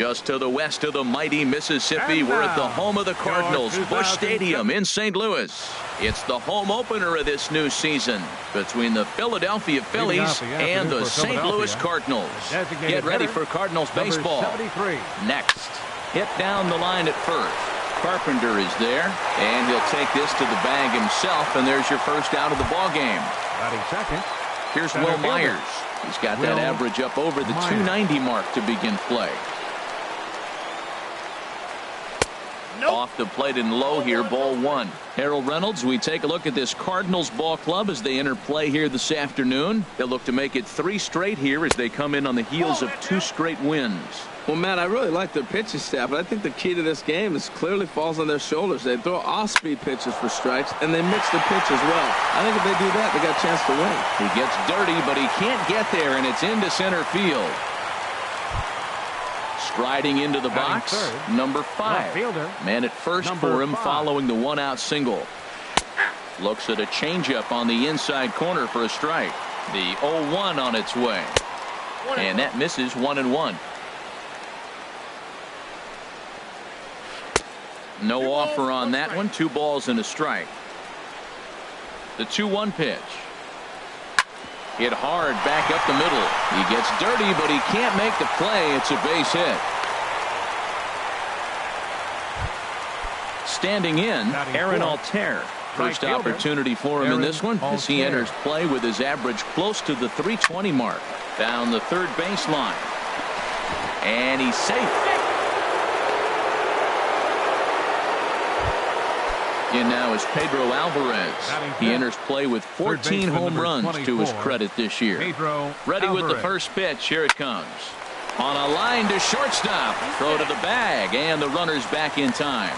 Just to the west of the mighty Mississippi, we're at the home of the Cardinals, Busch Stadium in St. Louis. It's the home opener of this new season between the Philadelphia Phillies and the St. Louis Cardinals. Get ready for Cardinals baseball. Next, hit down the line at first. Carpenter is there, and he'll take this to the bag himself, and there's your first out of the ball game. Here's Will Myers. He's got that average up over the 290 mark to begin play. Off the plate and low here, ball one. Harold Reynolds, we take a look at this Cardinals ball club as they enter play here this afternoon. They'll look to make it 3 straight here as they come in on the heels of 2 straight wins. Well, Matt, I really like their pitching staff, but I think the key to this game is clearly falls on their shoulders. They throw off-speed pitches for strikes, and they mix the pitch as well. I think if they do that, they got a chance to win. He gets dirty, but he can't get there, and it's into center field. Striding into the box, number 5. Man at first for him following the 1-out single. Looks at a changeup on the inside corner for a strike. The 0-1 on its way. And that misses 1-1. No offer on that one. 2 balls and a strike. The 2-1 pitch. Hit hard back up the middle. He gets dirty, but he can't make the play. It's a base hit. Standing in, Aaron Altair. First opportunity for him in this one as he enters play with his average close to the 320 mark. Down the third baseline. And he's safe. In now is Pedro Alvarez. He enters play with 14 home runs to his credit this year. Ready with the first pitch. Here it comes. On a line to shortstop. Throw to the bag, and the runner's back in time.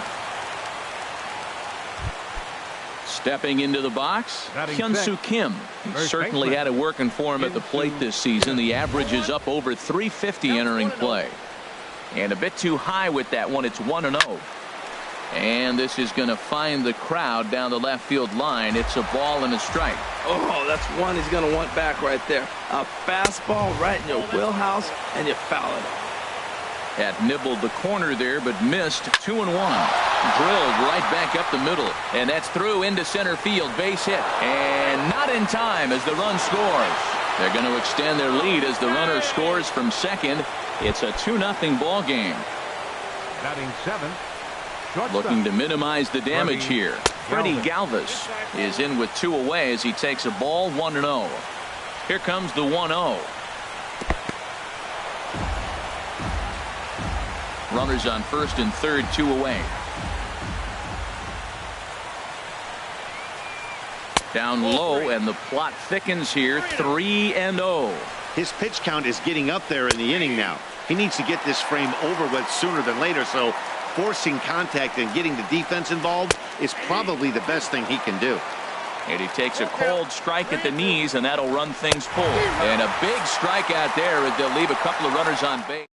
Stepping into the box, Hyun-Soo Kim. He certainly had it working for him at the plate this season. The average is up over 350 entering play. And a bit too high with that one. It's 1-0. And this is going to find the crowd down the left field line. It's a ball and a strike. Oh, that's one he's going to want back right there. A fastball right in your wheelhouse, and you foul it. Had nibbled the corner there, but missed. 2-1. Drilled right back up the middle. And that's through into center field. Base hit. And not in time as the run scores. They're going to extend their lead as the runner scores from second. It's a 2-0 ball game. Batting 7. Looking to minimize the damage here. Freddie Galvis is in with 2 away as he takes a ball. 1-0. Here comes the 1-0. Runners on first and third, 2 away. Down low, and the plot thickens here. 3-0. His pitch count is getting up there in the inning now. He needs to get this frame over with sooner than later, so forcing contact and getting the defense involved is probably the best thing he can do. And he takes a cold strike at the knees, and that'll run things full. And a big strikeout there as they'll leave a couple of runners on base.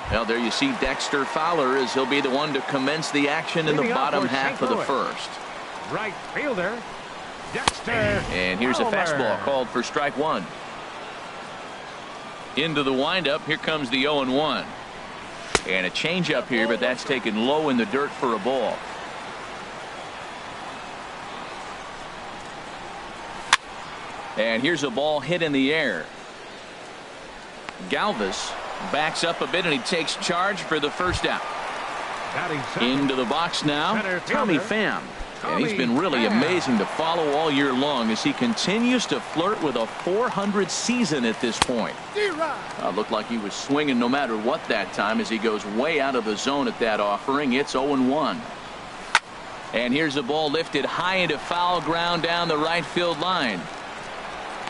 Well, there you see Dexter Fowler as he'll be the one to commence the action in the bottom half of the first. Right fielder, Dexter. And here's a fastball called for strike 1. Into the windup. Here comes the 0-1. And a changeup here, but that's taken low in the dirt for a ball. And here's a ball hit in the air. Galvis backs up a bit, and he takes charge for the first out. Into the box now, Tommy Pham. And he's been really amazing to follow all year long as he continues to flirt with a .400 season at this point. Looked like he was swinging no matter what that time as he goes way out of the zone at that offering. It's 0-1. And here's a ball lifted high into foul ground down the right field line.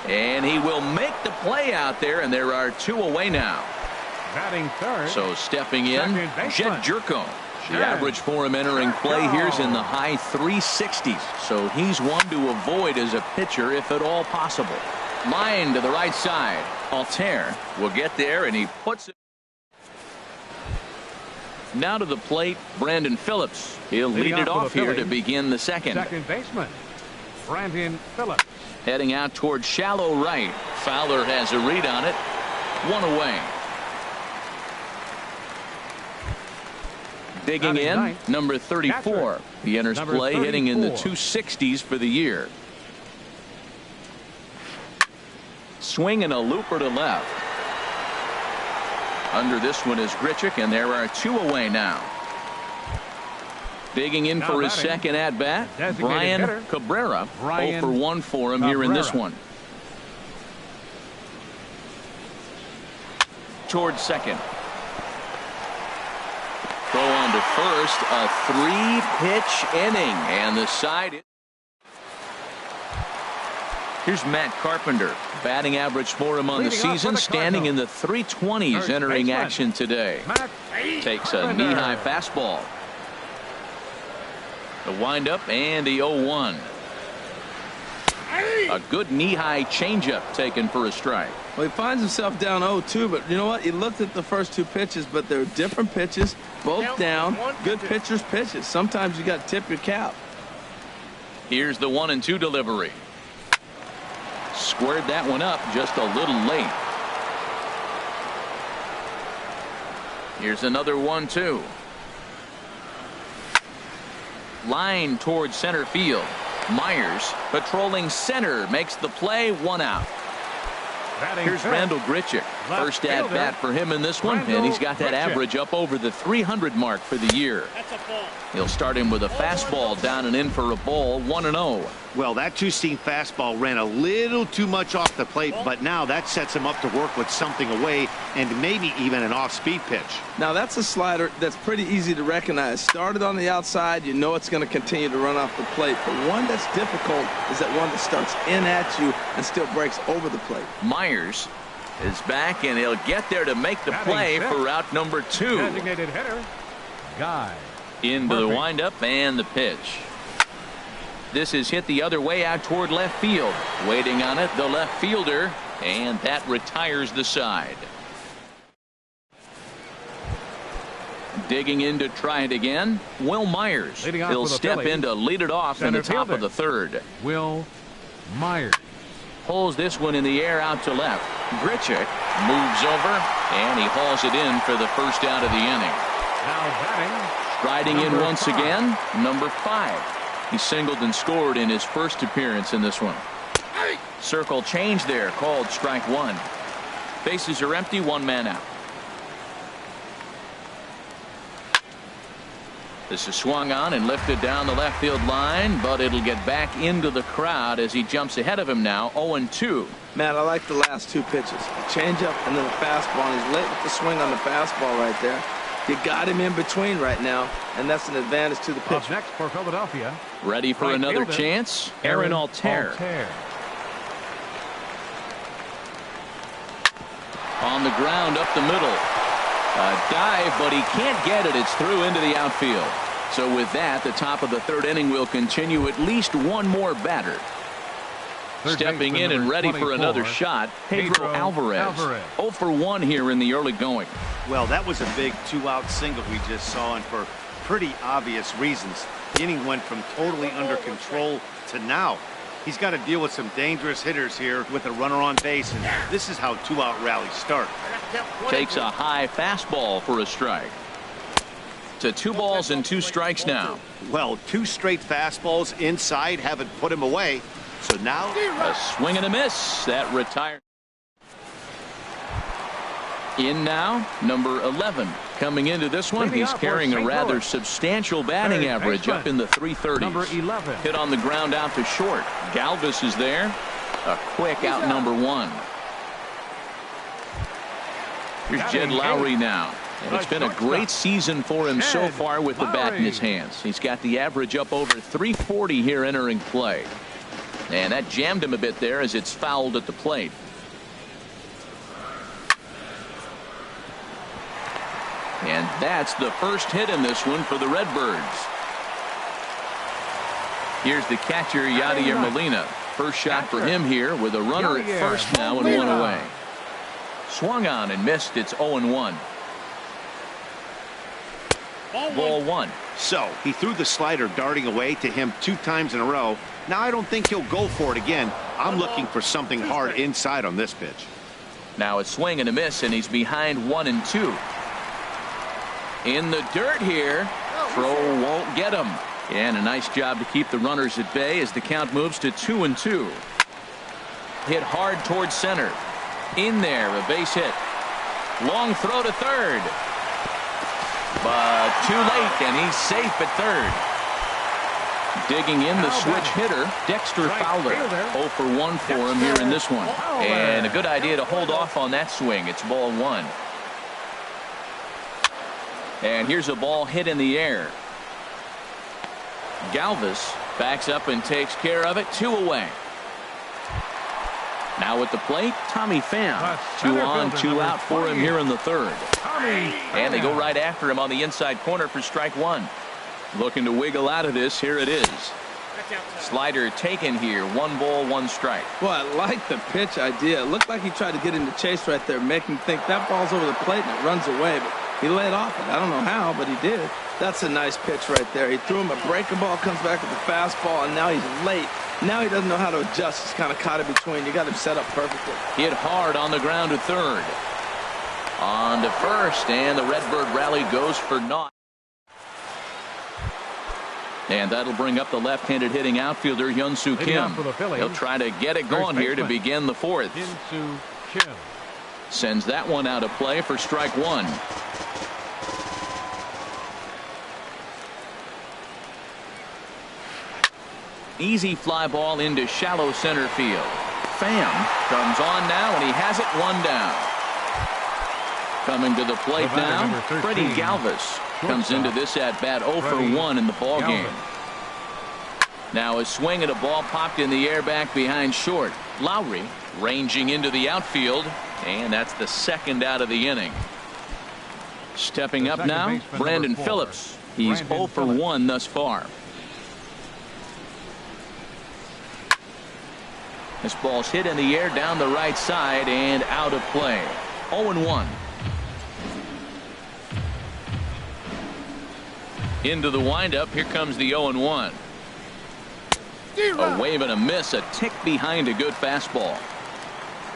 And he will make the play out there, and there are 2 away now. Batting third. So stepping in, Jed Jerko. The average for him entering play here's in the high 360s. So he's one to avoid as a pitcher if at all possible. Line to the right side. Altair will get there, and he puts it. Now to the plate, Brandon Phillips. He'll lead it off here to begin the second. Second baseman, Brandon Phillips. Heading out towards shallow right. Fowler has a read on it. 1 away. Digging Batting in, ninth, number 34. catcher. He enters Number play hitting in the 34. 260s for the year. Swing and a looper to left. Under this one is Grichuk, and there are 2 away now. Digging in Now for his batting, second at bat, designated Brian hitter, Cabrera. Brian 0 for 1 for him here in this Cabrera. one. Towards second. Throw on to first. A 3-pitch inning, and the side. Here's Matt Carpenter. Batting average for him on the Leading off for season, the standing in the Cardinals. 320s, First entering baseman, action today. Matt Takes a Carpenter. knee-high fastball. The windup and the 0-1. A good knee-high changeup taken for a strike. Well, he finds himself down 0-2, but you know what? He looked at the first 2 pitches, but they're different pitches, both down. Good pitchers' pitches. Sometimes you got to tip your cap. Here's the 1-2 delivery. Squared that one up just a little late. Here's another 1-2. Line towards center field. Myers patrolling center makes the play, 1 out. Batting Here's fifth, Randall Grichuk. left First at fielder, bat for him in this one, and Randall he's got that Grichuk. average up over the 300 mark for the year. He'll start him with a fastball down and in for a ball, 1-0. Well, that two-seam fastball ran a little too much off the plate, but now that sets him up to work with something away and maybe even an off-speed pitch. Now, that's a slider that's pretty easy to recognize. Started on the outside, you know it's going to continue to run off the plate. But one that's difficult is that one that starts in at you and still breaks over the plate. Myers is back, and he'll get there to make the Batting play fifth, for route number 2. designated hitter, Guy. Into the Murphy. windup and the pitch. This is hit the other way out toward left field. Waiting on it, the left fielder, and that retires the side. Digging in to try it again, Will Myers. Leading off He'll for the step Phillies, in to lead it off in the center top fielder, of the third. Will Myers. Pulls this one in the air out to left. Grichuk moves over, and he hauls it in for the first out of the inning. Now batting, Striding in number once 5. again, number 5. He singled and scored in his first appearance in this one. Circle change there, called strike 1. Bases are empty, 1 man out. This is swung on and lifted down the left field line, but it'll get back into the crowd as he jumps ahead of him now, 0-2. Matt, I like the last 2 pitches. A changeup and then a fastball. And he's late with the swing on the fastball right there. You got him in between right now, and that's an advantage to the Up pitcher. next for Philadelphia, Ready for right another fielder, chance, Aaron Altair. On the ground up the middle. A dive, but he can't get it. It's through into the outfield. So with that, the top of the 3rd inning will continue. At least 1 more batter. Third Stepping baseman in and number ready for another 24, shot, Pedro Pedro Alvarez. Alvarez. 0 for 1 here in the early going. Well, that was a big 2-out single we just saw, and for pretty obvious reasons. The inning went from totally under control to now. He's got to deal with some dangerous hitters here with a runner on base, and this is how 2-out rallies start. Takes a high fastball for a strike. To 2 balls and 2 strikes now. Well, 2 straight fastballs inside haven't put him away. So now A swing and a miss. That retired. In now, number 11. Coming into this one, Leading he's off for carrying a St. rather Louis. substantial batting Third average baseman, up in the 330s. number 11. Hit on the ground out to short. Galvis is there. A quick out number 1. Here's Jed Batting Lowry eighth. now. And it's been a great season for him so Jed far with the bat in his Lowry. hands. He's got the average up over 340 here entering play. And that jammed him a bit there as it's fouled at the plate. And that's the first hit in this one for the Redbirds. Here's the catcher, Yadier Molina. First shot for him here with a runner at Yadier first now and 1 Molina. away. Swung on and missed. It's 0-1. Ball 1. So he threw the slider darting away to him 2 times in a row. Now I don't think he'll go for it again. I'm looking for something hard inside on this pitch. Now a swing and a miss, and he's behind 1-2. In the dirt here, throw won't get him. And a nice job to keep the runners at bay as the count moves to 2-2. Hit hard towards center. In there, a base hit. Long throw to third. But too late, and he's safe at third. Digging in the switch hitter, Dexter Fowler. 0 for 1 for him here in this one. And a good idea to hold off on that swing. It's ball 1. And here's a ball hit in the air. Galvis backs up and takes care of it. 2 away. Now at the plate, Tommy Pham. 2 on, 2 out for him here in the third. And they go right after him on the inside corner for strike 1. Looking to wiggle out of this. Here it is. Slider taken here. 1 ball, 1 strike. Well, I like the pitch idea. It looked like he tried to get into chase right there, make him think that ball's over the plate and it runs away. But he laid off it. I don't know how, but he did. That's a nice pitch right there. He threw him a breaking ball, comes back with the fastball, and now he's late. Now he doesn't know how to adjust. He's kind of caught in between. You got him set up perfectly. Hit hard on the ground to third. On to first, and the Redbird rally goes for naught. And that'll bring up the left-handed hitting outfielder Hyun-Soo Kim. He'll try to get it going here to begin the fourth. Hyun-Soo Kim sends that one out of play for strike 1. Easy fly ball into shallow center field. Pham comes on now, and he has it 1 down. Coming to the plate now, Freddie Galvis comes into this at bat 0 for 1 in the ball game. Now a swing and a ball popped in the air back behind short. Lowry ranging into the outfield, and that's the second out of the inning. Stepping up now, Brandon Phillips. He's 0 for 1 thus far. This ball's hit in the air down the right side and out of play. 0-1. Into the windup. Here comes the 0-1. A wave and a miss, a tick behind a good fastball.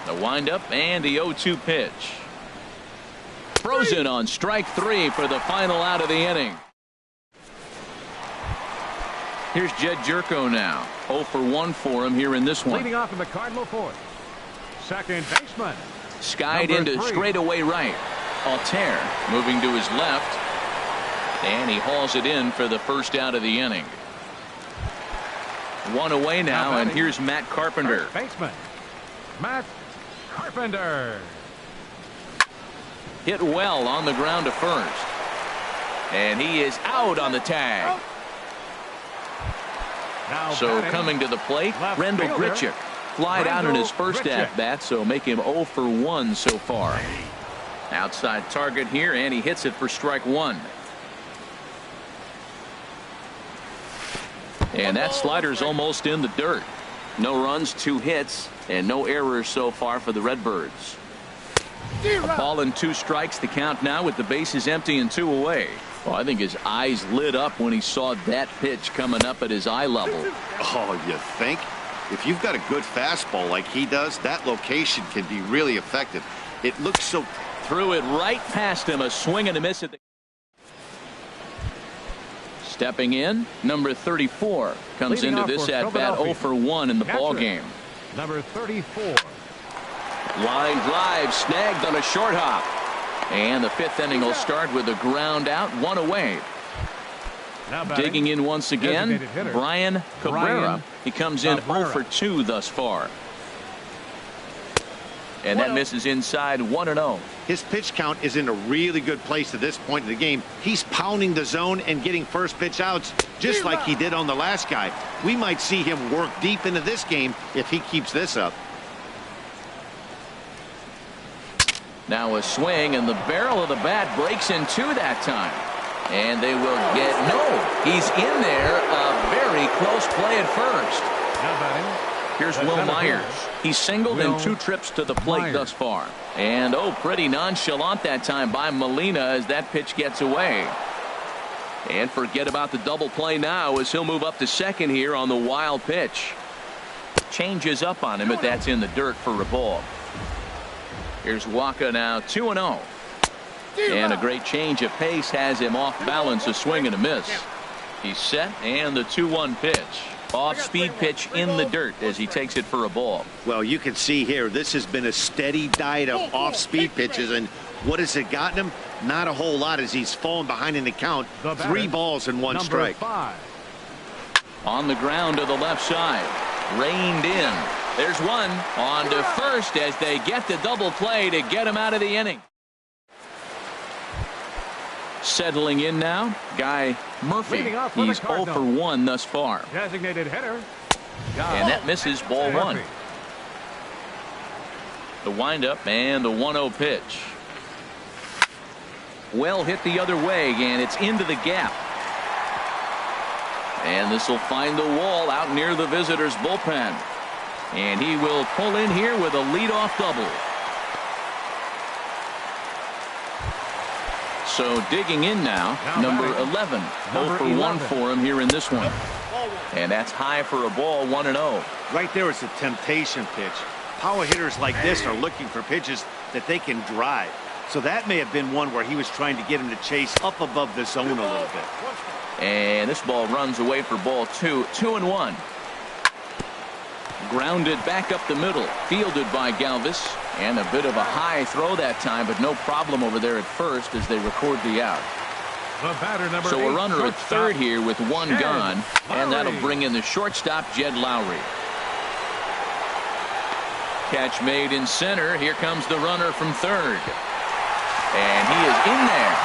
The windup and the 0-2 pitch. Frozen on strike 3 for the final out of the inning. Here's Jed Jerko now. 0 for 1 for him here in this one. Leading off in the Cardinal fourth. Second baseman. Skied into straightaway right. Altair moving to his left. And he hauls it in for the first out of the inning. 1 away now, and here's Matt Carpenter. First baseman Matt Carpenter. Hit well on the ground to first. And he is out on the tag. So coming to the plate, Rendell Grichuk. Flied out in his first at-bat, so make him 0 for 1 so far. Outside target here, and he hits it for strike 1. And that slider's almost in the dirt. No runs, 2 hits, and no errors so far for the Redbirds. A ball and 2 strikes to count now with the bases empty and 2 away. Well, I think his eyes lit up when he saw that pitch coming up at his eye level. Oh, you think? If you've got a good fastball like he does, that location can be really effective. It looks so... Threw it right past him, a swing and a miss at the... Stepping in, number 34 comes into this at bat 0 for 1 in the ball game. Number 34. Line drive snagged on a short hop. And the 5th inning will start with a ground out, 1 away. Digging in once again, Brian Cabrera. He comes in 0 for 2 thus far. And that misses inside 1-0. His pitch count is in a really good place at this point in the game. He's pounding the zone and getting first pitch outs just like he did on the last guy. We might see him work deep into this game if he keeps this up. Now a swing, and the barrel of the bat breaks in 2 that time. And they will get... No, he's in there. A very close play at first. Now batting. Here's Will Myers. He's singled in 2 trips to the plate thus far. And pretty nonchalant that time by Molina as that pitch gets away. And forget about the double play now as he'll move up to second here on the wild pitch. Changes up on him, but that's in the dirt for a ball. Here's Waka now, 2-0. And a great change of pace has him off balance, a swing and a miss. He's set, and the 2-1 pitch. Off-speed pitch in the dirt as he takes it for a ball. Well, you can see here, this has been a steady diet of off-speed pitches, and what has it gotten him? Not a whole lot as he's fallen behind in the count. 3 balls and 1 strike. 5. On the ground to the left side. Reined in. There's one. On to first as they get the double play to get him out of the inning. Settling in now, Guy Murphy. He's 0 for 1 thus far. Designated hitter. And that misses, ball 1. The windup and the 1-0 pitch. Well hit the other way, and it's into the gap. And this will find the wall out near the visitors' bullpen. And he will pull in here with a leadoff double. So digging in now, number 11. 0 for 1 for him here in this one. And that's high for a ball, 1-0. Right there is a temptation pitch. Power hitters like this are looking for pitches that they can drive. So that may have been one where he was trying to get him to chase up above the zone a little bit. And this ball runs away for ball 2. 2-1. Grounded back up the middle. Fielded by Galvis. And a bit of a high throw that time, but no problem over there at first as they record the out. So a runner at third here with 1 gone. And that'll bring in the shortstop, Jed Lowry. Catch made in center. Here comes the runner from third. And he is in there.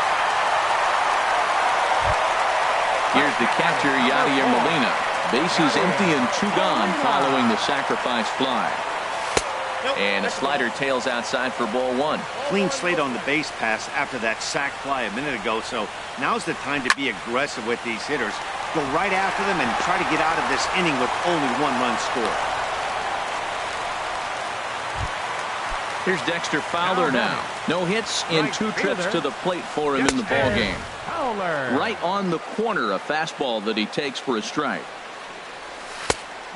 Here's the catcher, Yadier Molina. Bases empty and 2 gone following the sacrifice fly. And a slider tails outside for ball 1. Clean slate on the base pass after that sac fly a minute ago, so now's the time to be aggressive with these hitters. Go right after them and try to get out of this inning with only 1 run scored. Here's Dexter Fowler now. No hits in 2 trips to the plate for him in the ball game. Right on the corner, a fastball that he takes for a strike.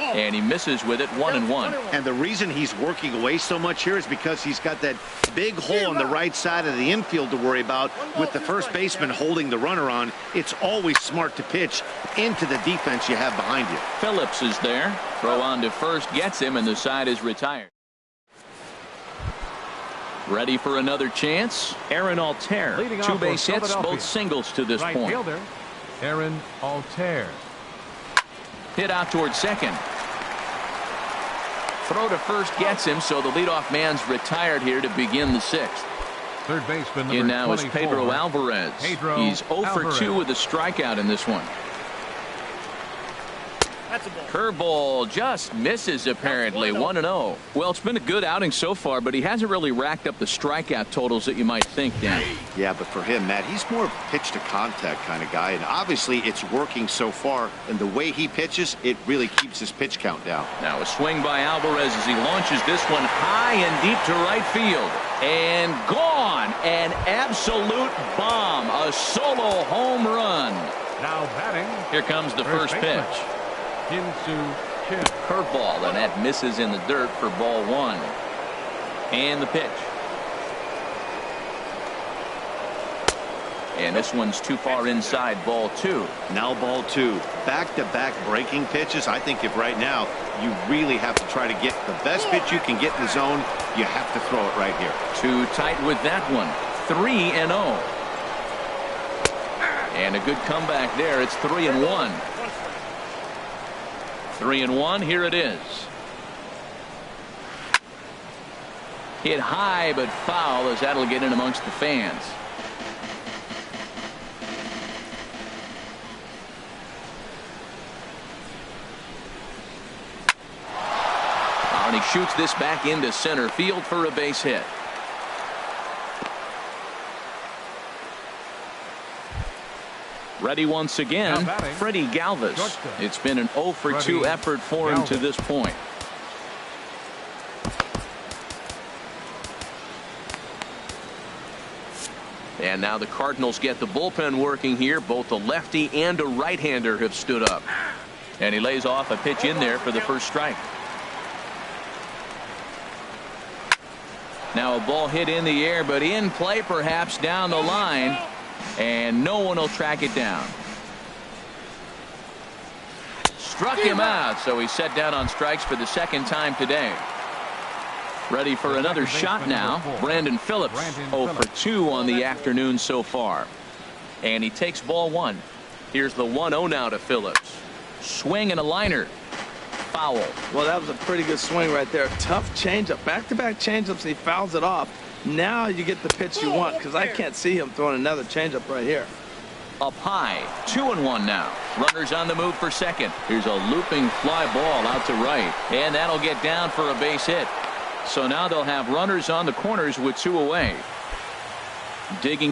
And he misses with it, 1-1. And the reason he's working away so much here is because he's got that big hole on the right side of the infield to worry about. With the first baseman holding the runner on, it's always smart to pitch into the defense you have behind you. Phillips is there. Throw on to first gets him, and the side is retired. Ready for another chance. Aaron Altair. 2 base hits, both singles to this point. Fielder, Aaron Altair. Hit out towards second. Throw to first gets him, so the leadoff man's retired here to begin the 6th. Third baseman number in now 24, is Pedro Alvarez. He's 0 for 2 with a strikeout in this one. Curveball just misses apparently. 1-0. Well, it's been a good outing so far, but he hasn't really racked up the strikeout totals that you might think, Dan. Yeah, but for him, Matt, he's more of a pitch to contact kind of guy, and obviously it's working so far, and the way he pitches, it really keeps his pitch count down. Now a swing by Alvarez as he launches this one high and deep to right field. And gone. An absolute bomb. A solo home run. Now batting. Here comes the first pitch. Curveball, and that misses in the dirt for ball 1. And the pitch. And this one's too far inside, ball 2. Now ball 2. Back-to-back breaking pitches. I think if right now you really have to try to get the best pitch you can get in the zone, you have to throw it right here. Too tight with that one. 3-0. And a good comeback there. It's 3-1. 3-1. Here it is. Hit high but foul as that'll get in amongst the fans. And he shoots this back into center field for a base hit. Ready once again, Freddie Galvis. It's been an 0 for 2 effort for him to this point. And now the Cardinals get the bullpen working here. Both a lefty and a right-hander have stood up. And he lays off a pitch in there for the first strike. Now a ball hit in the air, but in play perhaps down the line, and no one will track it down. Struck him out, so he's set down on strikes for the second time today. Ready for another shot now. Brandon Phillips, 0 for 2 on the afternoon so far. And he takes ball one. Here's the 1-0 now to Phillips. Swing and a liner. Foul. Well, that was a pretty good swing right there. Tough changeup. Back-to-back changeups, and he fouls it off. Now you get the pitch you want, because I can't see him throwing another changeup right here. Up high. 2-1 now. Runners on the move for second. Here's a looping fly ball out to right. And that'll get down for a base hit. So now they'll have runners on the corners with 2 away. Digging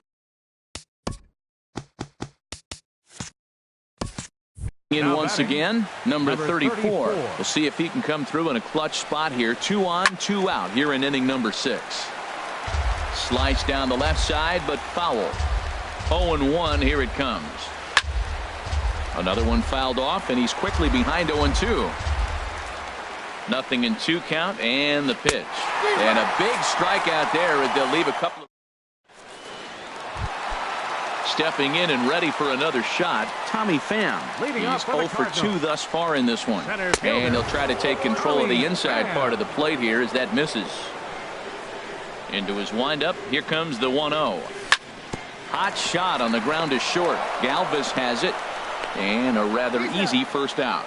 in once again, number 34. We'll see if he can come through in a clutch spot here. 2 on, 2 out here in inning number 6. Slice down the left side, but foul. 0-1, here it comes. Another one fouled off, and he's quickly behind 0-2. Nothing in 2 count, and the pitch. And a big strikeout there as they'll leave a couple of. Stepping in and ready for another shot, Tommy Pham. He's 0 for 2 thus far in this one. And he'll try to take control of the inside part of the plate here as that misses. Into his windup, here comes the 1-0. Hot shot on the ground to short. Galvis has it, and a rather easy first out.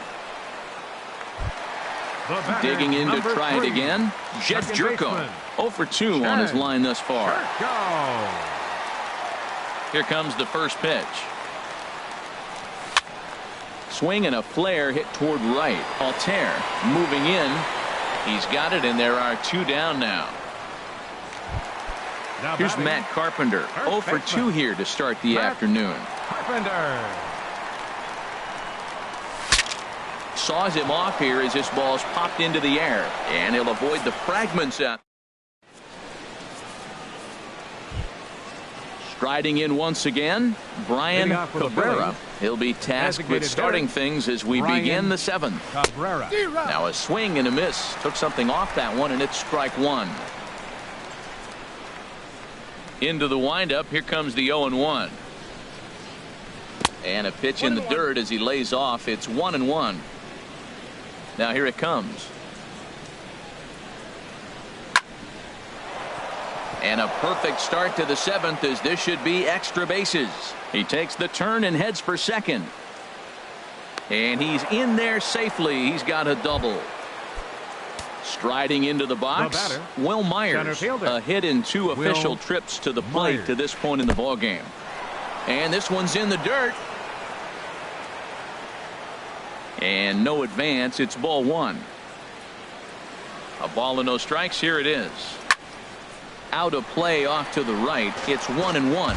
Digging in to try it again, Jed Jerko. 0 for 2 on his line thus far. Here comes the first pitch. Swing and a flare hit toward right. Altair moving in. He's got it, and there are 2 down now. Here's Matt Carpenter. 0 for 2 here to start the afternoon. Carpenter Saws him off here as this ball's popped into the air, and he'll avoid the fragments out. Striding in once again, Brian Cabrera. He'll be tasked with starting things as we begin the 7th. Now a swing and a miss. Took something off that one, and it's strike 1. Into the windup. Here comes the 0-1. And a pitch in the dirt as he lays off. It's 1-1. Now here it comes. And a perfect start to the 7th, as this should be extra bases. He takes the turn and heads for second. And he's in there safely. He's got a double. Striding into the box, Will Myers. A hit in 2 official trips to the plate to this point in the ballgame. And this one's in the dirt. And no advance. It's ball 1. A ball and no strikes. Here it is. Out of play off to the right. It's 1-1.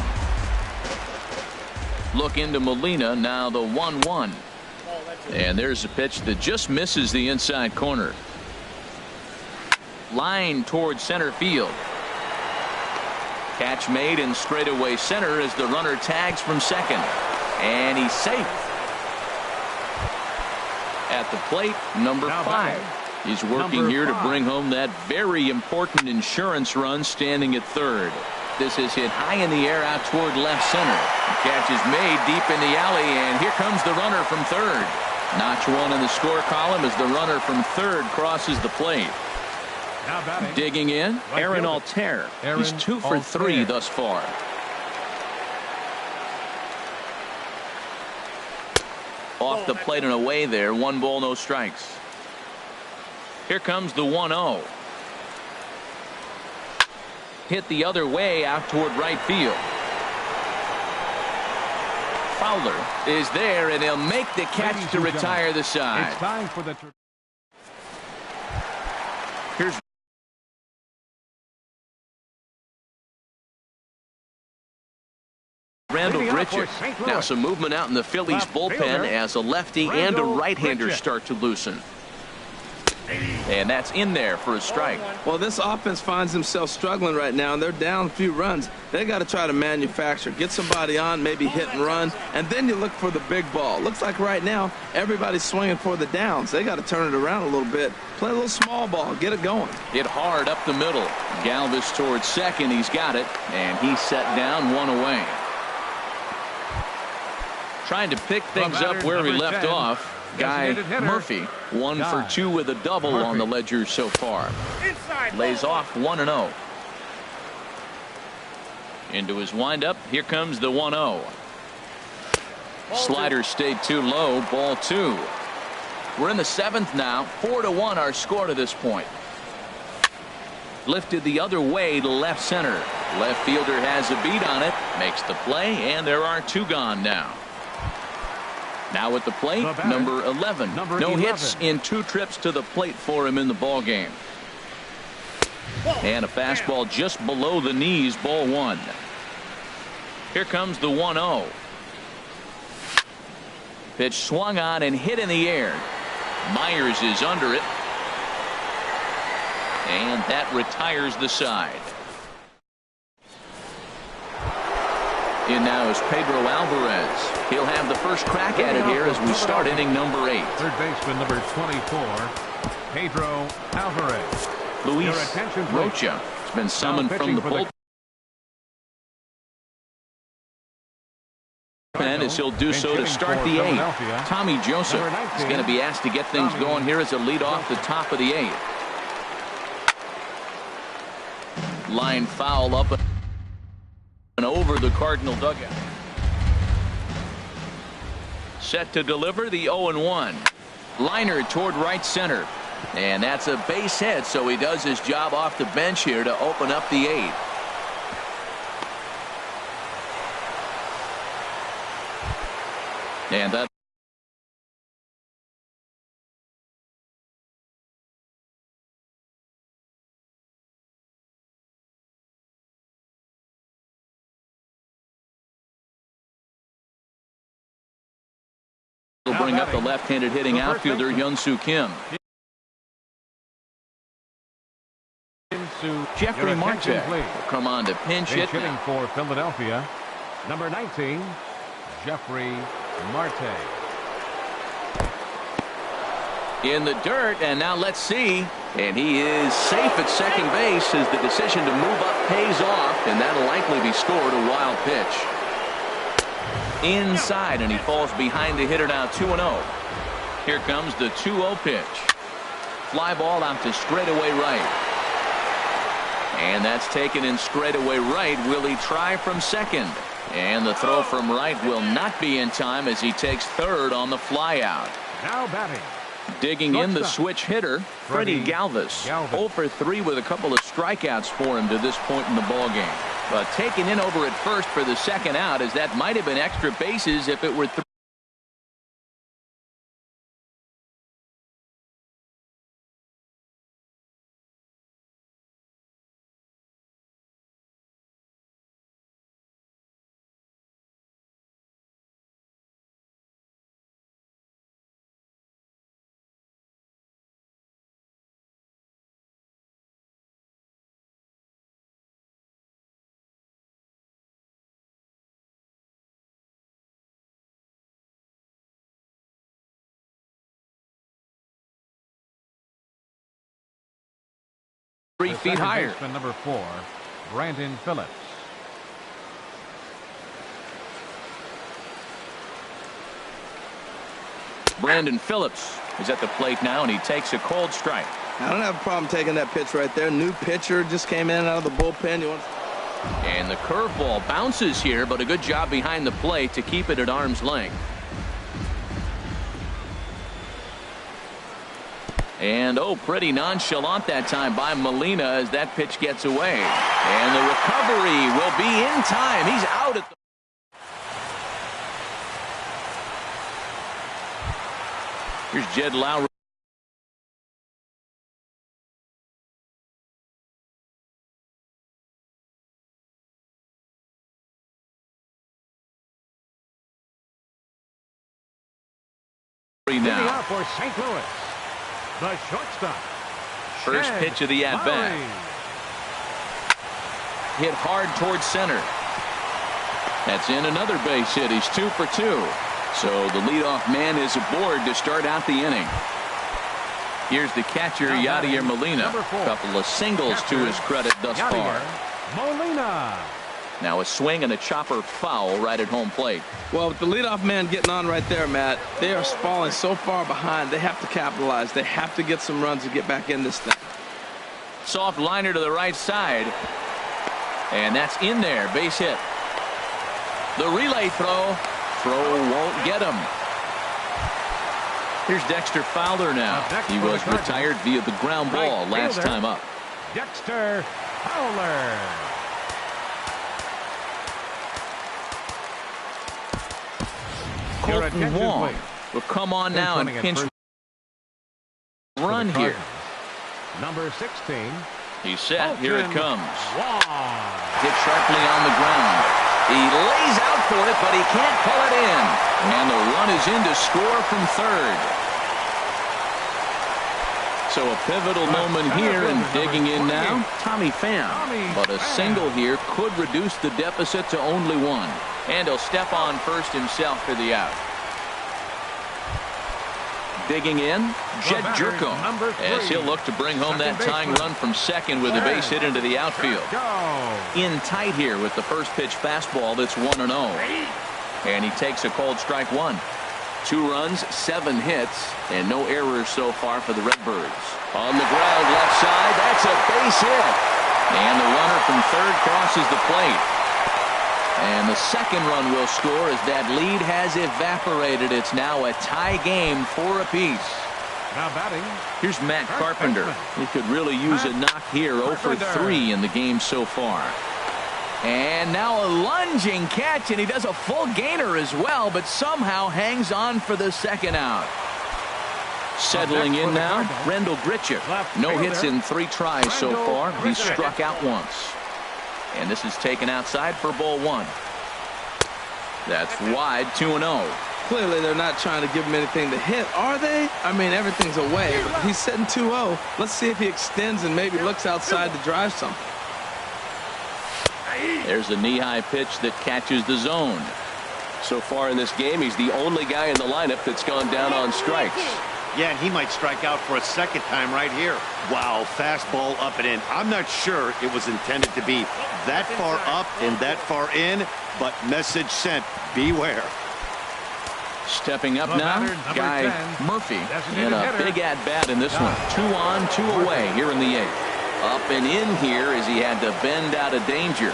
Look into Molina. Now the 1-1. And there's a pitch that just misses the inside corner. Line towards center field. Catch made in straightaway center as the runner tags from second. And he's safe. At the plate, number 5. He's working here to bring home that very important insurance run, standing at third. This is hit high in the air out toward left center. The catch is made deep in the alley, and here comes the runner from third. Notch 1 in the score column as the runner from third crosses the plate. Digging in, Aaron Altair. He's 2 for 3 thus far. Off the plate and away there. 1 ball, no strikes. Here comes the 1-0. Hit the other way out toward right field. Fowler is there, and he'll make the catch to retire the side. It's time for the. Here's Randall Bridges. Now some movement out in the Phillies bullpen as a lefty and a right-hander start to loosen. And that's in there for a strike. Well, this offense finds themselves struggling right now, and they're down a few runs. They got to try to manufacture, get somebody on, maybe hit and run, and then you look for the big ball. Looks like right now everybody's swinging for the downs. They got to turn it around a little bit, play a little small ball, get it going. Hit hard up the middle. Galvis towards second. He's got it, and he's set down, one away. Trying to pick things up where he left off. Guy Murphy, 1 for 2 with a double on the ledger so far. Lays off 1-0. Into his windup. Here comes the 1-0. Slider stayed too low. Ball 2. We're in the 7th now. 4-1 our score to this point. Lifted the other way to left center. Left fielder has a beat on it. Makes the play, and there are 2 gone now. Now at the plate, number 11. No hits in 2 trips to the plate for him in the ball game. And a fastball just below the knees, ball 1. Here comes the 1-0. Pitch swung on and hit in the air. Myers is under it. And that retires the side. In now is Pedro Alvarez. He'll have the first crack at it here as we start inning number 8. Third baseman number 24, Pedro Alvarez. Luis Rocha has been summoned from the bullpen as he'll do so to start the 8th. Tommy Joseph is going to be asked to get things going here as a lead off the top of the 8th. Line foul up and over the Cardinal dugout. Set to deliver the 0-1. Liner toward right center. And that's a base hit, so he does his job off the bench here to open up the 8th. And that will bring up the left-handed hitting outfielder Hyun-Soo Kim. Jeffrey Marte will come on to pinch hit. Hitting for Philadelphia, number 19, Jeffrey Marte. In the dirt, and now let's see. And he is safe at second base as the decision to move up pays off, and that'll likely be scored. A wild pitch. Inside, and he falls behind the hitter now, 2-0. Here comes the 2-0 pitch. Fly ball out to straightaway right. And that's taken in straightaway right. Will he try from second? And the throw from right will not be in time as he takes third on the fly out. Now batting. Digging in the switch hitter, Freddie Galvis. 0 for 3 with a couple of strikeouts for him to this point in the ball game. But taken in over at first for the second out, as that might have been extra bases if it were 3. Three feet higher. Number 4, Brandon Phillips. Brandon Phillips is at the plate now, and he takes a cold strike. I don't have a problem taking that pitch right there. New pitcher just came in out of the bullpen. And the curveball bounces here, but a good job behind the plate to keep it at arm's length. And pretty nonchalant that time by Molina as that pitch gets away. And the recovery will be in time. He's out at the... Here's Jed Lowry. Now For St. Louis, The shortstop. First pitch of the at-bat. Hit hard towards center. That's in another base hit. He's 2 for 2. So the leadoff man is aboard to start out the inning. Here's the catcher, Yadier Molina. A couple of singles to his credit thus far. Molina. Now a swing and a chopper foul right at home plate. Well, with the leadoff man getting on right there, Matt, they are falling so far behind. They have to capitalize. They have to get some runs to get back in this thing. Soft liner to the right side. And that's in there. Base hit. The relay throw. Throw won't get him. Here's Dexter Fowler now. He was retired via the ground ball last time up. Dexter Fowler. 1 will come on now and pinch run here. Number 16. He's set. Here it comes. Hit sharply on the ground. He lays out for it, but he can't pull it in. And the run is in to score from third. So a pivotal moment here, and digging in now, Tommy Pham. But a single here could reduce the deficit to only 1. And he'll step on first himself for the out. Digging in, Jed Jerko, as he'll look to bring home that tying run from second with a base hit into the outfield. In tight here with the first pitch fastball that's 1-0. And he takes a cold strike 1. 2 runs, 7 hits, and no errors so far for the Redbirds. On the ground left side, that's a base hit. And the runner from third crosses the plate. And the second run will score as that lead has evaporated. It's now a tie game, 4 apiece. Now batting. Here's Matt Carpenter. He could really use a knock here. 0 for 3 in the game so far. And now a lunging catch, and he does a full gainer as well, but somehow hangs on for the second out. Settling in now, Rendell Grichuk. No hits in 3 tries so far. He's struck out once. And this is taken outside for ball 1. That's wide, 2-0. Clearly, they're not trying to give him anything to hit, are they? I mean, everything's away. But he's sitting 2-0. Let's see if he extends and maybe looks outside to drive something. There's a knee-high pitch that catches the zone. So far in this game, he's the only guy in the lineup that's gone down on strikes. Yeah, and he might strike out for a second time right here. Wow, fastball up and in. I'm not sure it was intended to be that far up and that far in, but message sent, beware. Stepping up now, Guy Murphy in a big at-bat in this one. 2 on, 2 away here in the 8th. Up and in here as he had to bend out of danger.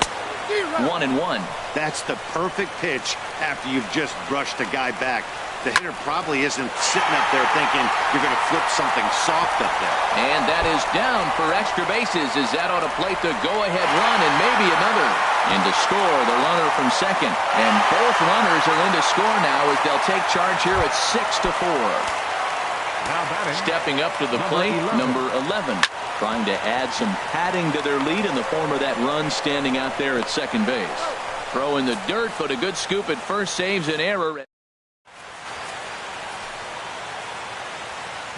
1-1. That's the perfect pitch after you've just brushed a guy back. The hitter probably isn't sitting up there thinking you're going to flip something soft up there. And that is down for extra bases as that ought to plate the go-ahead run and maybe another. In to score the runner from second. And both runners are in to score now as they'll take charge here at 6-4. Stepping up to the plate, number 11. Trying to add some padding to their lead in the form of that run standing out there at second base. Throw in the dirt, but a good scoop at first saves an error.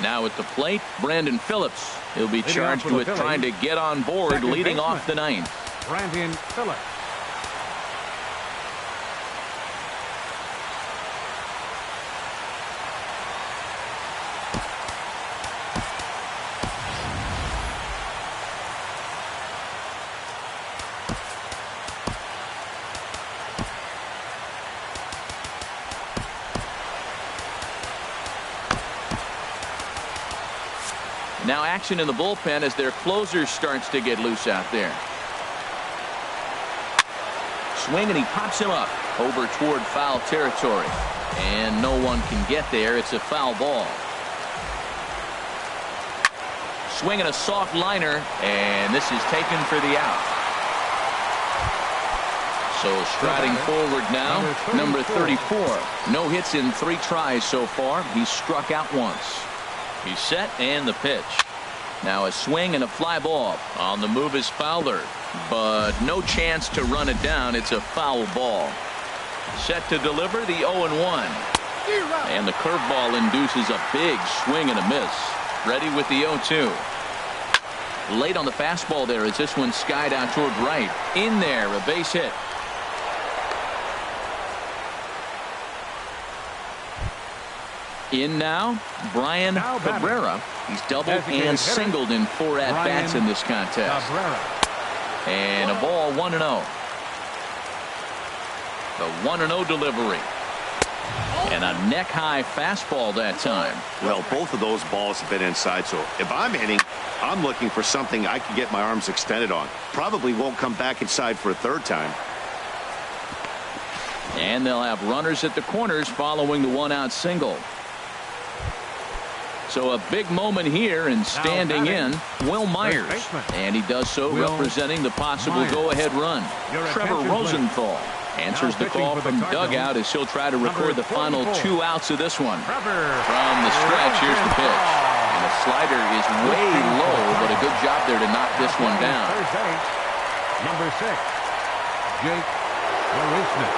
Now at the plate, Brandon Phillips. He'll be charged with trying to get on board, leading off the 9th. Brandon Phillips. Now action in the bullpen as their closer starts to get loose out there. Swing and he pops him up over toward foul territory. And no one can get there. It's a foul ball. Swing and a soft liner, and this is taken for the out. So striding forward now, number 34. No hits in 3 tries so far. He's struck out once. He's set and the pitch. Now a swing and a fly ball. On the move is Fowler, but no chance to run it down. It's a foul ball. Set to deliver the 0-1. And the curveball induces a big swing and a miss. Ready with the 0-2. Late on the fastball there as this one skied out toward right. In there, a base hit. In now, Brian Cabrera. He's doubled and singled in 4 at-bats in this contest. And a ball 1-0. The 1-0 delivery. And a neck-high fastball that time. Well, both of those balls have been inside, so if I'm hitting, I'm looking for something I can get my arms extended on. Probably won't come back inside for a third time. And they'll have runners at the corners following the 1-out single. So a big moment here, and standing in, Will Myers. And he does so representing the possible go-ahead run. Trevor Rosenthal answers the call from dugout as he'll try to record the final 2 outs of this one. From the stretch, here's the pitch. And the slider is way low, but a good job there to knock this one down. Number 6, Jake Marisnik.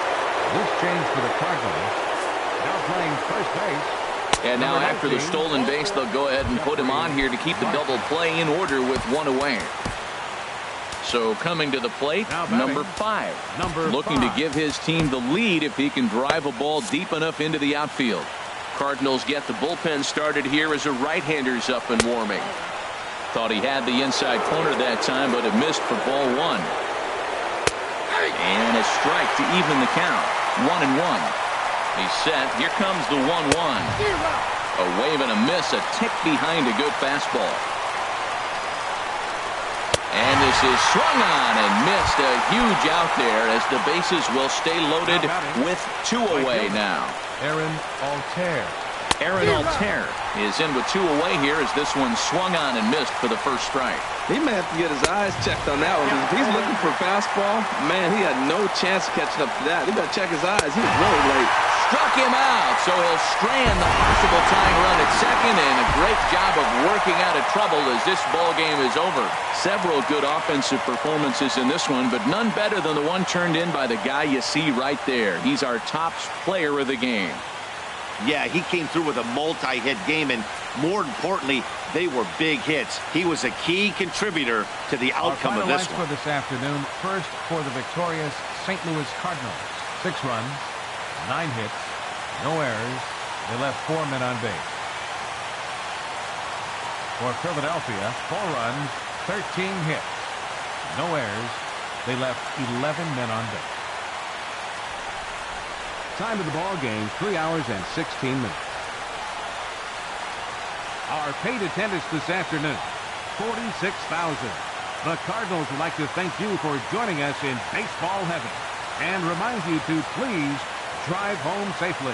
This change for the Cardinals. Now playing first base. And now after the stolen base, they'll go ahead and put him on here to keep the double play in order with 1 away. So coming to the plate, number 5. Looking to give his team the lead if he can drive a ball deep enough into the outfield. Cardinals get the bullpen started here as a right-hander's up and warming. Thought he had the inside corner that time, but it missed for ball 1. And a strike to even the count. 1-1. He's set. Here comes the 1-1. A wave and a miss, a tick behind a good fastball. And this is swung on and missed. A huge out there as the bases will stay loaded with 2 away now. Aaron Altair. Aaron Altair is in with 2 away here as this one swung on and missed for the first strike. He may have to get his eyes checked on that one. If he's looking for a fastball, man, he had no chance of catching up to that. He better check his eyes. He was really late. Struck him out, so he'll strand the possible tying run at second, and a great job of working out of trouble as this ball game is over. Several good offensive performances in this one, but none better than the one turned in by the guy you see right there. He's our top player of the game. Yeah, he came through with a multi-hit game, and more importantly, they were big hits. He was a key contributor to the outcome of this one. For this afternoon, first for the victorious St. Louis Cardinals. 6 runs, 9 hits, no errors. They left 4 men on base. For Philadelphia, 4 runs, 13 hits, no errors. They left 11 men on base. Time of the ball game, 3 hours and 16 minutes. Our paid attendance this afternoon, 46,000. The Cardinals would like to thank you for joining us in baseball heaven and remind you to please drive home safely.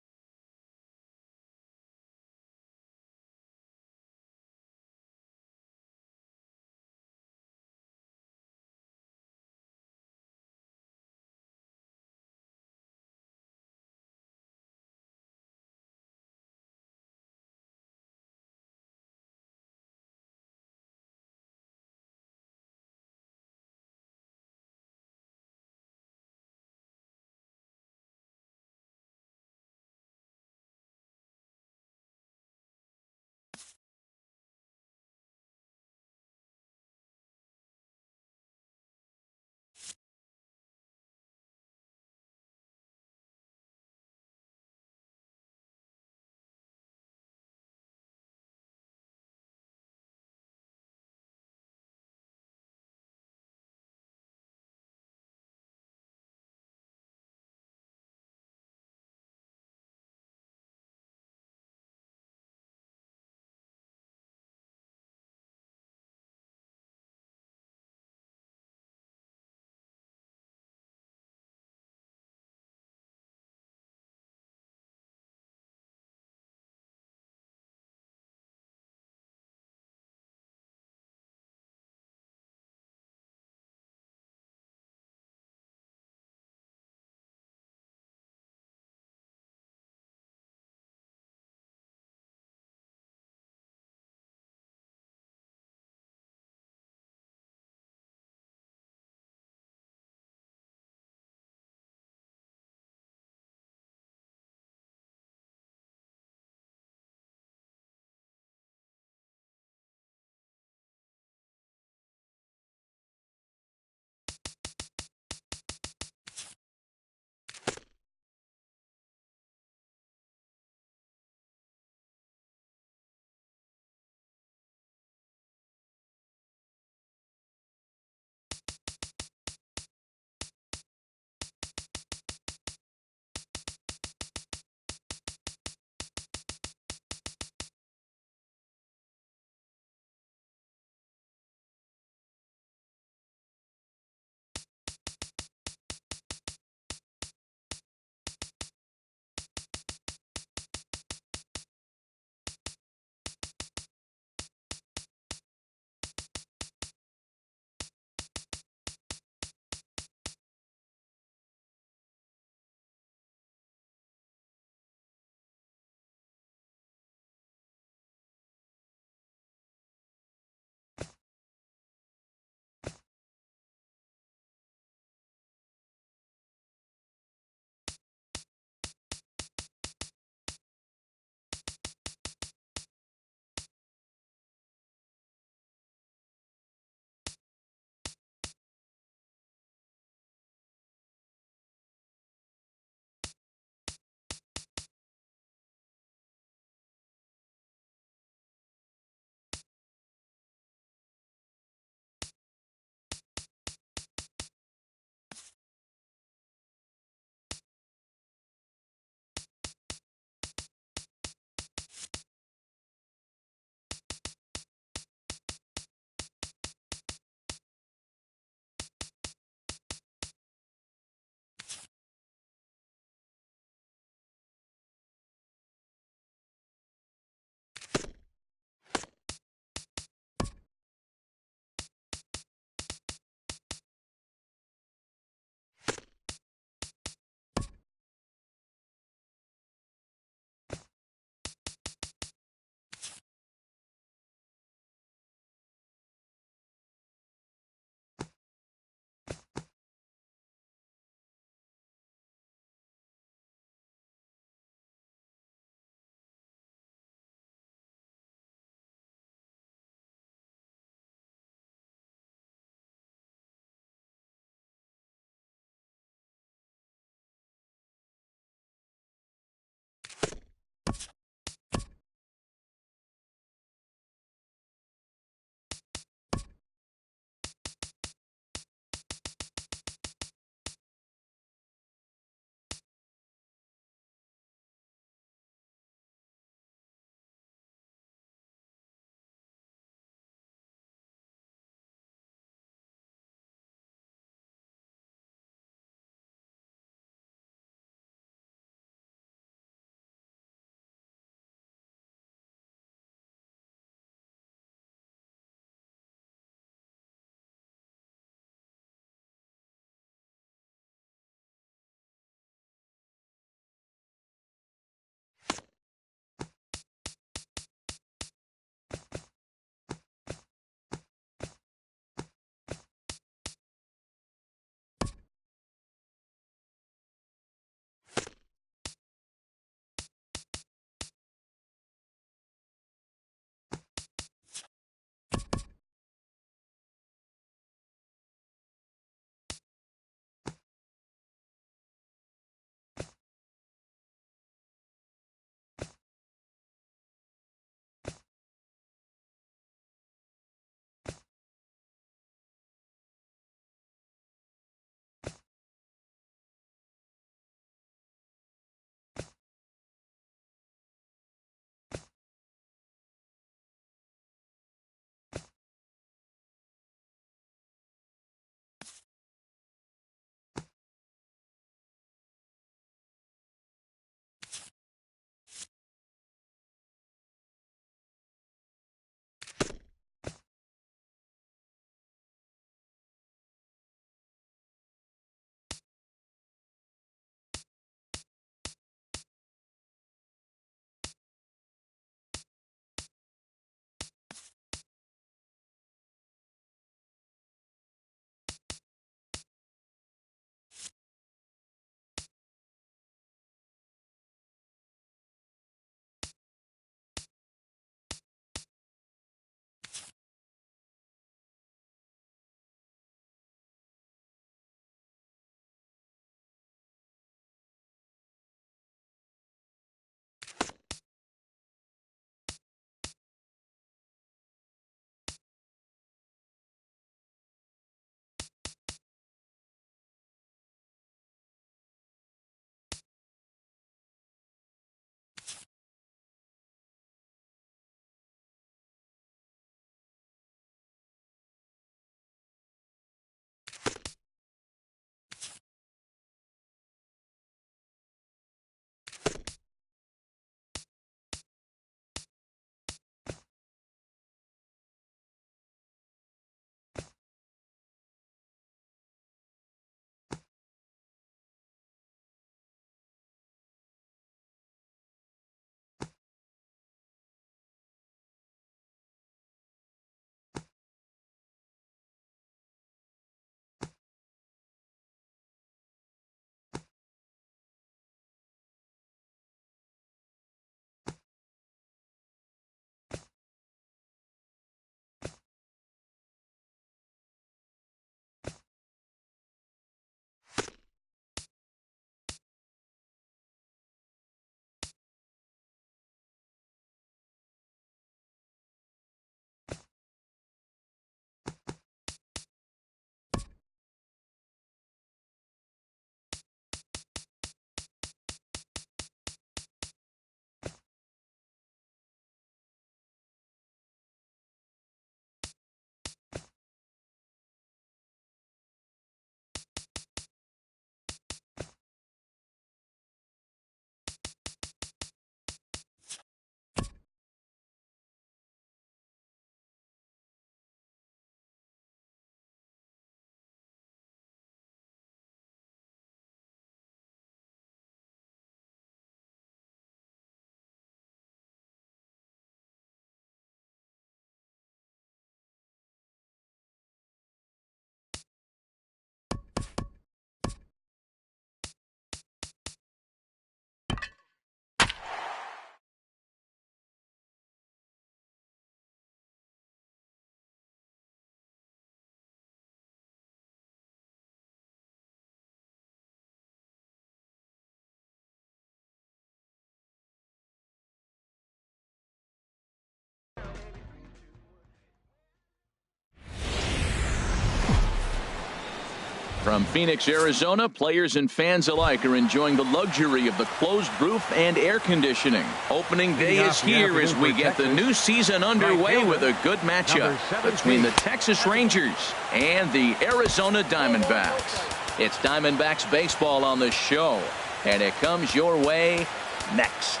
From Phoenix, Arizona, players and fans alike are enjoying the luxury of the closed roof and air conditioning. Opening day is here as we get the new season underway with a good matchup between the Texas Rangers and the Arizona Diamondbacks. It's Diamondbacks baseball on the show, and it comes your way next.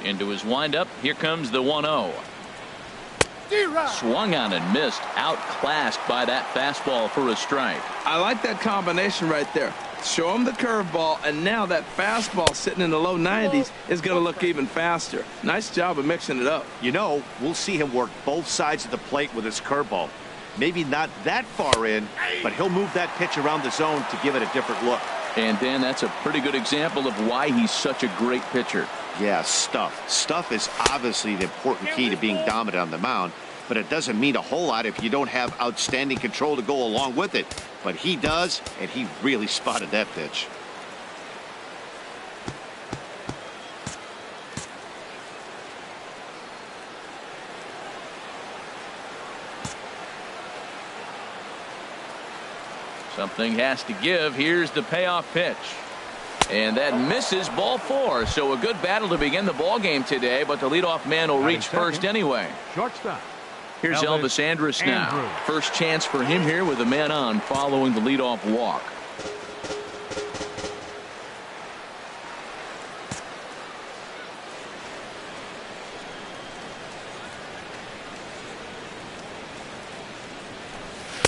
Into his windup. Here comes the 1-0. Swung on and missed. Outclassed by that fastball for a strike. I like that combination right there. Show him the curveball, and now that fastball sitting in the low 90s is going to look even faster. Nice job of mixing it up. You know, we'll see him work both sides of the plate with his curveball. Maybe not that far in, but he'll move that pitch around the zone to give it a different look. And Dan, that's a pretty good example of why he's such a great pitcher. Yeah, stuff. Stuff is obviously the important key to being dominant on the mound, but it doesn't mean a whole lot if you don't have outstanding control to go along with it. But he does, and he really spotted that pitch. Something has to give. Here's the payoff pitch. And that misses, ball 4. So a good battle to begin the ball game today, but the leadoff man will reach first anyway. Shortstop. Here's Elvis Andrus now. First chance for him here with a man on following the leadoff walk.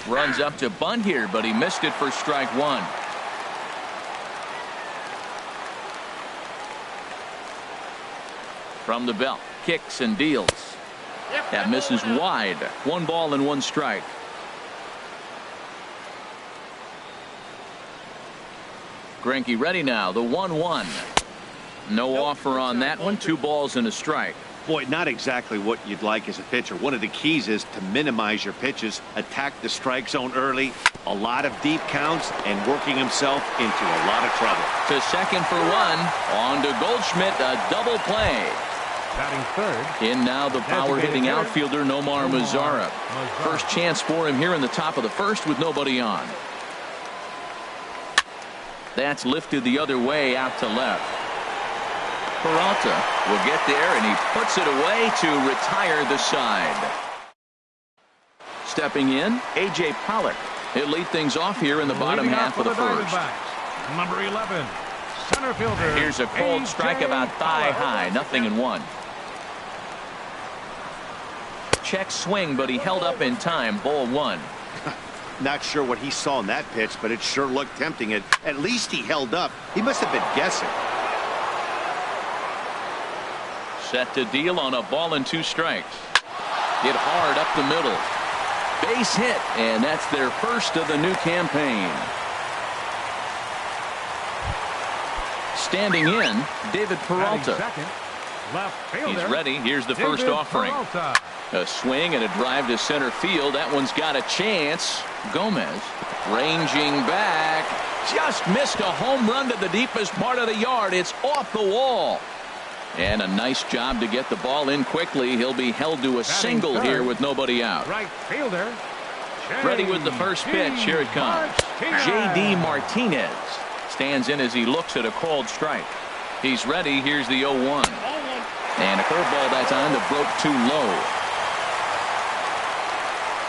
Runs up to bunt here, but he missed it for strike 1. From the belt, kicks and deals. That misses wide. 1 ball and 1 strike. Greinke ready now. The 1-1. No offer on that one. 2 balls and a strike. Boy, not exactly what you'd like as a pitcher. One of the keys is to minimize your pitches, attack the strike zone early, a lot of deep counts, and working himself into a lot of trouble. To second for 1. On to Goldschmidt, a double play. Batting third. In now the power-hitting outfielder Nomar Mazara. First chance for him here in the top of the first with nobody on. That's lifted the other way out to left. Peralta will get there, and he puts it away to retire the side. Stepping in, A.J. Pollock. He'll lead things off here in the bottom half of the first. Number 11, center fielder. Here's a cold strike about thigh high. 0-1. Check swing, but he held up in time. Ball 1. Not sure what he saw in that pitch, but it sure looked tempting. At least he held up. He must have been guessing. Set to deal on a ball and 2 strikes. Hit hard up the middle. Base hit, and that's their first of the new campaign. Standing in, David Peralta. He's ready. Here's the first offering. A swing and a drive to center field. That one's got a chance. Gomez ranging back. Just missed a home run to the deepest part of the yard. It's off the wall. And a nice job to get the ball in quickly. He'll be held to a single here with nobody out. Right fielder. Ready with the first pitch. Here it comes. J.D. Martinez stands in as he looks at a called strike. He's ready. Here's the 0-1. And a curveball that time that broke too low.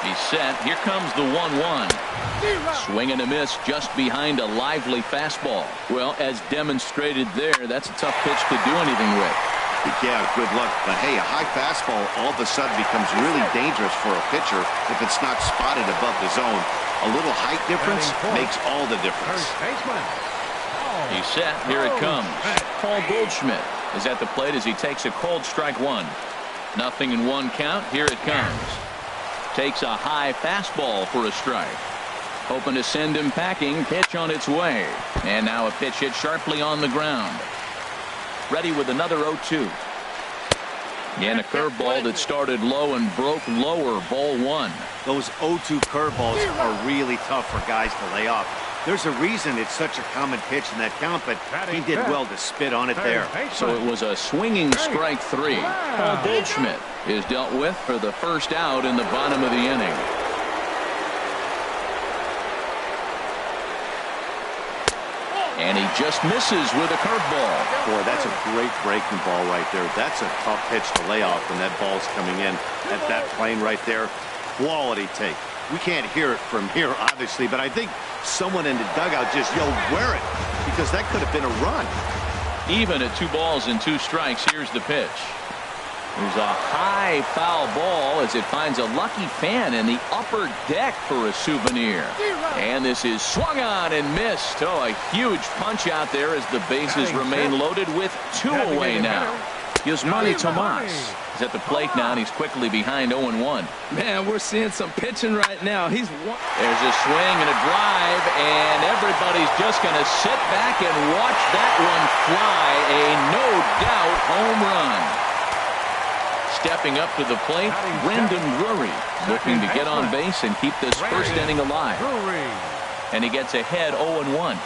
He's set. Here comes the 1-1. Swing and a miss just behind a lively fastball. Well, as demonstrated there, that's a tough pitch to do anything with. Yeah, good luck. But hey, a high fastball all of a sudden becomes really dangerous for a pitcher if it's not spotted above the zone. A little height difference makes all the difference. He's set. Here it comes. Paul Goldschmidt is at the plate as he takes a cold strike 1. 0-1 count. Here it comes. Takes a high fastball for a strike. Hoping to send him packing. Pitch on its way. And now a pitch hit sharply on the ground. Ready with another 0-2. And a curveball that started low and broke lower, ball one. Those 0-2 curveballs are really tough for guys to lay off. There's a reason it's such a common pitch in that count, but he did well to spit on it there. So it was a swinging strike three. Paul Goldschmidt is dealt with for the first out in the bottom of the inning. And he just misses with a curveball. Boy, that's a great breaking ball right there. That's a tough pitch to lay off when that ball's coming in at that plane right there. Quality take. We can't hear it from here, obviously, but I think someone in the dugout just yelled, "Wear it," because that could have been a run. Even at 2 balls and 2 strikes, here's the pitch. There's a high foul ball as it finds a lucky fan in the upper deck for a souvenir. And this is swung on and missed. Oh, a huge punch out there as the bases remain loaded with 2 away now. Yasmani Tomas is at the plate now, and he's quickly behind 0-1. Man, we're seeing some pitching right now. There's a swing and a drive, and everybody's just going to sit back and watch that one fly. A no-doubt home run. Stepping up to the plate, Brendan Drury looking to get on base and keep this first inning alive. And he gets ahead 0-1.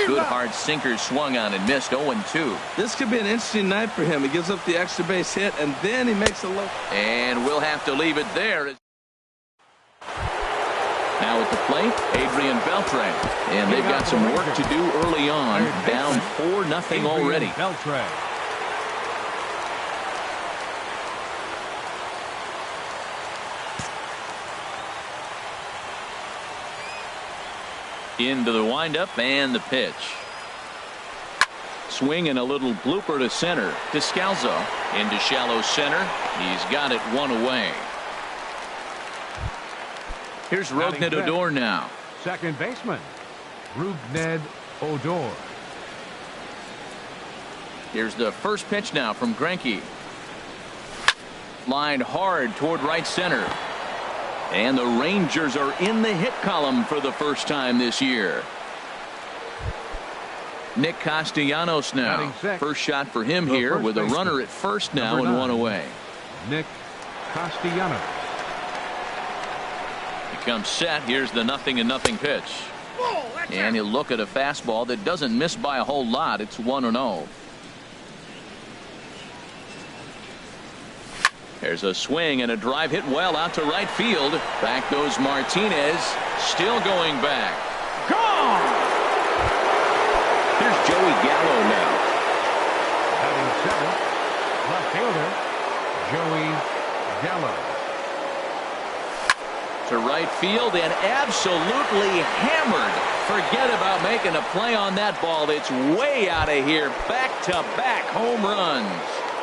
Good hard sinker swung on and missed 0-2. This could be an interesting night for him. He gives up the extra base hit, and then he makes a low. And we'll have to leave it there. Now at the plate, Adrian Beltre. And they've got some work to do early on. Down 4-0 already. Beltre. Into the windup and the pitch. Swing and a little blooper to center. Descalzo into shallow center. He's got it 1 away. Here's Rougned Odor now. Second baseman, Rougned Odor. Here's the first pitch now from Greinke. Lined hard toward right center. And the Rangers are in the hit column for the first time this year. Nick Castellanos now. First shot for him here with a runner at first now and 1 away. Nick Castellanos. He comes set. Here's the 0-0 pitch. And he'll look at a fastball that doesn't miss by a whole lot. It's 1-0. There's a swing and a drive hit well out to right field. Back goes Martinez. Still going back. Gone! Here's Joey Gallo now. Batting seventh, left fielder, Joey Gallo. To right field and absolutely hammered. Forget about making a play on that ball. It's way out of here. Back-to-back home runs.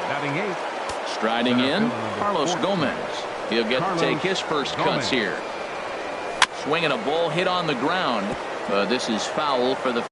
Batting eighth. Striding in, Carlos Gomez. He'll get to take his first cuts here. Swinging a ball hit on the ground. This is foul for the